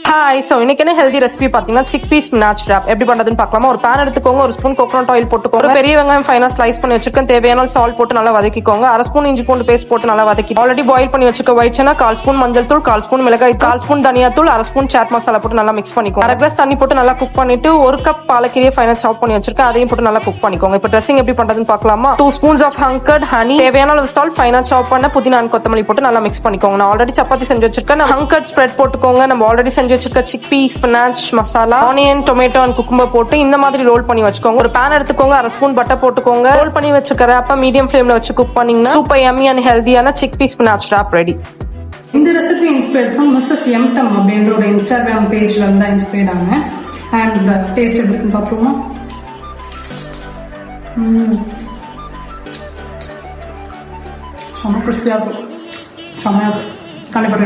Hi, so இன்னைக்கு என்ன healthy recipe பார்த்தீங்கன்னா சிக் பீஸ் ஸ்பினாச் ராப் எப்படி பண்ணுறதுன்னு பார்க்கலாமா. ஒரு பேன் எடுத்துக்கோங்க, ஒரு ஸ்பூன் கோகோனட் ஆயில் போட்டுக்கோங்க, பெரிய வெங்காயம் ஃபைனாக ஸ்லைஸ் பண்ணி வச்சிருக்கேன், தேவையான சால்ட் போட்டு நல்லா வதக்கிக்கோங்க, அரை ஸ்பூன் இஞ்சி பூண்டு பேஸ்ட் போட்டு நல்லா வதக்கி ஆல்ரெடி பாயில் பண்ணி வச்சுக்க ஒயிட் சனா, 1/4 ஸ்பூன் மஞ்சள் தூள், 1/4 ஸ்பூன் மிளகாய், 1/4 ஸ்பூன் தனியா தூள், அரை ஸ்பூன் சாட் மசாலா போட்டு நல்லா மிக்ஸ் பண்ணிக்கோங்க. அரை கிளாஸ் தண்ணி போட்டு நல்லா குக் பண்ணிட்டு 1 கப் பாலக்கீரையை ஃபைனாக சாப் பண்ணி வச்சிருக்கேன், அதையும் போட்டு நல்லா குக் பண்ணிக்கோங்க. இப்போ ட்ரெஸ்ஸிங் எப்படி பண்ணுறதுன்னு பார்க்கலாமா. 2 ஸ்பூன்ஸ் ஆஃப் ஹங்கர்ட் ஹனி, தேவையான அளவு சால்ட், ஃபைனாக சாப் பண்ண புதினா கொத்தமல்லி போட்டு நல்லா மிக்ஸ் பண்ணிக்கோங்க. நான் ஆல்ரெடி சப்பாத்தி செஞ்சு வச்சிருக்கேன், ஹங்கர்ட் ஸ்ப்ரெட் போட்டுக்கோங்க. நம்ம ஆல்ரெடி செஞ்சு வச்சிருக்க chick peas spinach masala, onion, tomato and cucumber போட்டு இந்த மாதிரி ரோல் பண்ணி வச்சுக்கோங்க. ஒரு பேன் எடுத்துக்கோங்க, அரை ஸ்பூன் பட்டர் போட்டுக்கோங்க. ரோல் பண்ணி வச்சுக்கிற அப்ப மீடியம் ஃப்ளேம்ல வச்சு குக் பண்ணீங்கன்னா சூப்பர் யம்மி அண்ட் ஹெல்தியான chick peas spinach wrap ready. இந்த ரெசிபி இன்ஸ்பயர்ட் ஃப்ரம் மிஸ்ஸஸ் எம்டம் அப்படின்ற ஒரு இன்ஸ்டாகிராம் பேஜ்ல இருந்தா இன்ஸ்பயர்ட் ஆனேன். அண்ட் டேஸ்ட் எப்படி இருக்குன்னு பார்ப்போமா. செம்ம கிறிஸ்பியா இருக்கும், செம்மையா இருக்கும். கண்டிப்பாக